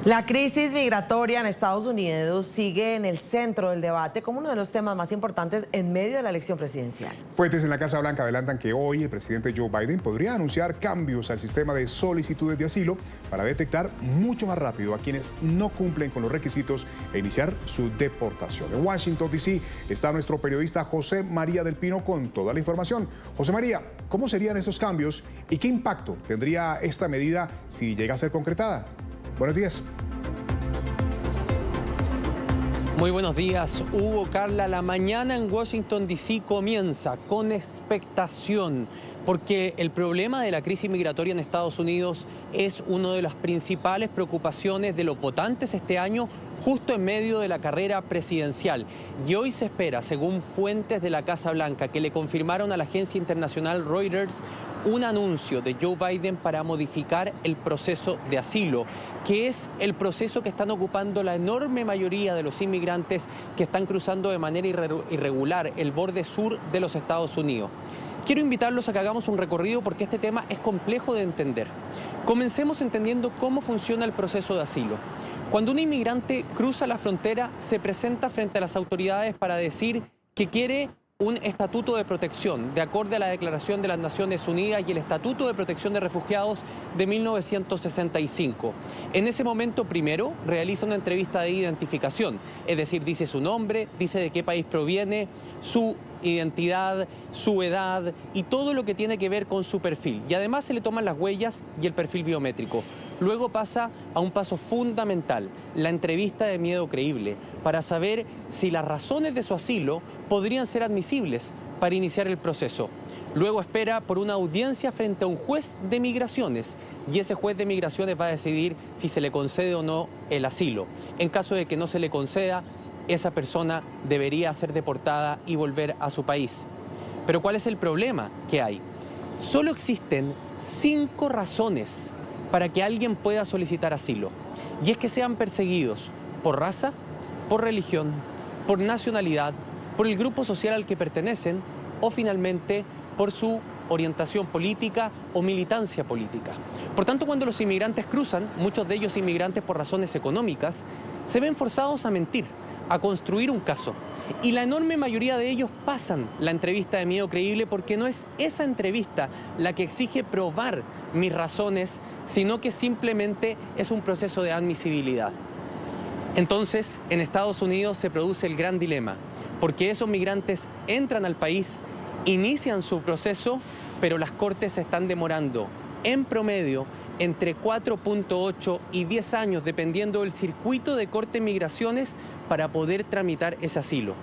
La crisis migratoria en Estados Unidos sigue en el centro del debate como uno de los temas más importantes en medio de la elección presidencial. Fuentes en la Casa Blanca adelantan que hoy el presidente Joe Biden podría anunciar cambios al sistema de solicitudes de asilo para detectar mucho más rápido a quienes no cumplen con los requisitos e iniciar su deportación. En Washington, D.C. está nuestro periodista José María del Pino con toda la información. José María, ¿cómo serían estos cambios y qué impacto tendría esta medida si llega a ser concretada? Buenos días. Muy buenos días, Hugo, Carla. La mañana en Washington, D.C. comienza con expectación, porque el problema de la crisis migratoria en Estados Unidos es una de las principales preocupaciones de los votantes este año, justo en medio de la carrera presidencial. Y hoy se espera, según fuentes de la Casa Blanca, que le confirmaron a la agencia internacional Reuters un anuncio de Joe Biden para modificar el proceso de asilo, que es el proceso que están ocupando la enorme mayoría de los inmigrantes que están cruzando de manera irregular el borde sur de los Estados Unidos. Quiero invitarlos a que hagamos un recorrido porque este tema es complejo de entender. Comencemos entendiendo cómo funciona el proceso de asilo. Cuando un inmigrante cruza la frontera, se presenta frente a las autoridades para decir que quiere un estatuto de protección, de acuerdo a la Declaración de las Naciones Unidas y el Estatuto de Protección de Refugiados de 1965. En ese momento, primero, realiza una entrevista de identificación, es decir, dice su nombre, dice de qué país proviene, su identidad, su edad y todo lo que tiene que ver con su perfil. Y además se le toman las huellas y el perfil biométrico. Luego pasa a un paso fundamental, la entrevista de miedo creíble, para saber si las razones de su asilo podrían ser admisibles para iniciar el proceso. Luego espera por una audiencia frente a un juez de migraciones y ese juez de migraciones va a decidir si se le concede o no el asilo. En caso de que no se le conceda, esa persona debería ser deportada y volver a su país. Pero ¿cuál es el problema que hay? Solo existen 5 razones para que alguien pueda solicitar asilo. Y es que sean perseguidos por raza, por religión, por nacionalidad, por el grupo social al que pertenecen o finalmente por su orientación política o militancia política. Por tanto, cuando los inmigrantes cruzan, muchos de ellos inmigrantes por razones económicas, se ven forzados a mentir, a construir un caso. Y la enorme mayoría de ellos pasan la entrevista de miedo creíble porque no es esa entrevista la que exige probar mis razones, sino que simplemente es un proceso de admisibilidad. Entonces, en Estados Unidos se produce el gran dilema, porque esos migrantes entran al país, inician su proceso, pero las cortes se están demorando en promedio entre 4.8 y 10 años, dependiendo del circuito de corte de migraciones, para poder tramitar ese asilo.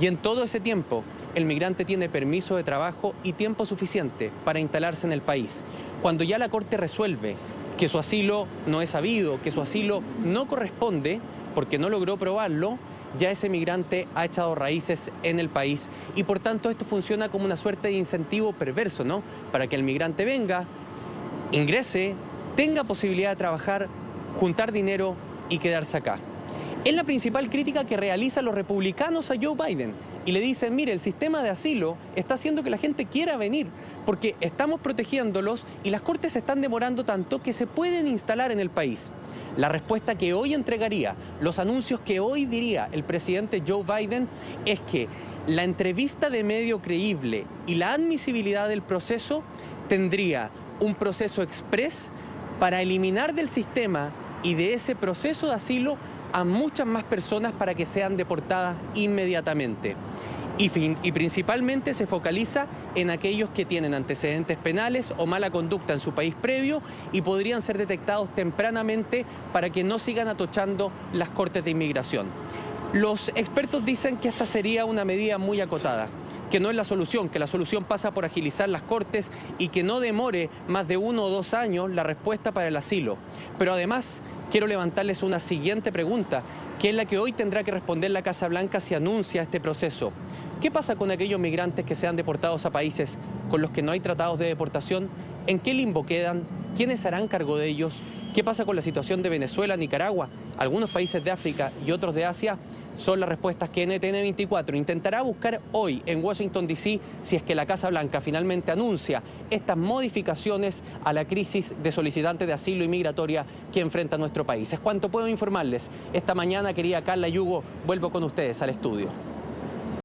Y en todo ese tiempo, el migrante tiene permiso de trabajo y tiempo suficiente para instalarse en el país. Cuando ya la corte resuelve que su asilo no es habido, que su asilo no corresponde, porque no logró probarlo, ya ese migrante ha echado raíces en el país y por tanto esto funciona como una suerte de incentivo perverso, ¿no? Para que el migrante venga, ingrese, tenga posibilidad de trabajar, juntar dinero y quedarse acá. Es la principal crítica que realizan los republicanos a Joe Biden y le dicen, mire, el sistema de asilo está haciendo que la gente quiera venir porque estamos protegiéndolos y las cortes se están demorando tanto que se pueden instalar en el país. La respuesta que hoy entregaría, los anuncios que hoy diría el presidente Joe Biden es que la entrevista de medio creíble y la admisibilidad del proceso tendría un proceso exprés para eliminar del sistema y de ese proceso de asilo a muchas más personas para que sean deportadas inmediatamente. Y principalmente se focaliza en aquellos que tienen antecedentes penales o mala conducta en su país previo y podrían ser detectados tempranamente para que no sigan atochando las cortes de inmigración. Los expertos dicen que esta sería una medida muy acotada, que no es la solución, que la solución pasa por agilizar las cortes y que no demore más de 1 o 2 años la respuesta para el asilo. Pero además, quiero levantarles una siguiente pregunta, que es la que hoy tendrá que responder la Casa Blanca si anuncia este proceso. ¿Qué pasa con aquellos migrantes que sean deportados a países con los que no hay tratados de deportación? ¿En qué limbo quedan? ¿Quiénes se harán cargo de ellos? ¿Qué pasa con la situación de Venezuela, Nicaragua, algunos países de África y otros de Asia? Son las respuestas que NTN 24 intentará buscar hoy en Washington, D.C., si es que la Casa Blanca finalmente anuncia estas modificaciones a la crisis de solicitantes de asilo y migratoria que enfrenta nuestro país. Es cuanto puedo informarles. Esta mañana, querida Carla y Hugo, vuelvo con ustedes al estudio.